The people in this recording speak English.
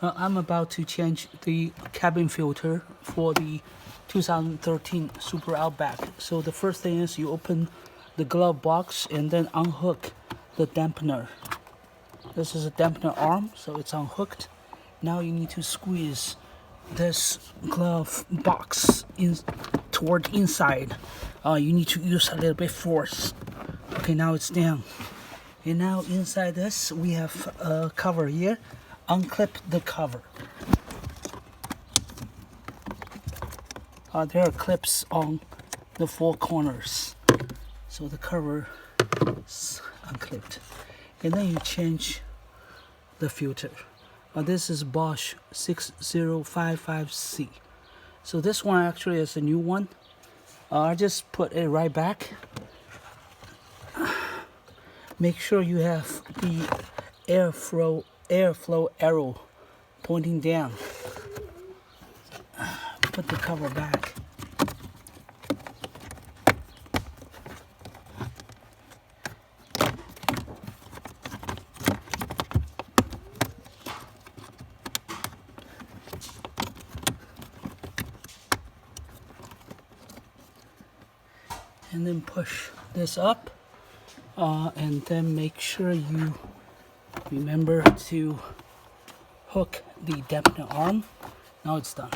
I'm about to change the cabin filter for the 2013 Subaru Outback. So the first thing is you open the glove box and then unhook the dampener. This is a dampener arm, so it's unhooked. Now you need to squeeze this glove box in toward inside. You need to use a little bit force. Okay, now it's down. And now inside this we have a cover here. Unclip the cover. There are clips on the four corners, so the cover is unclipped. And then you change the filter. This is Bosch 6055C. So this one actually is a new one. I just put it right back. Make sure you have the airflow arrow pointing down. Put the cover back. And then push this up, and then make sure you remember to hook the dampener arm. Now it's done.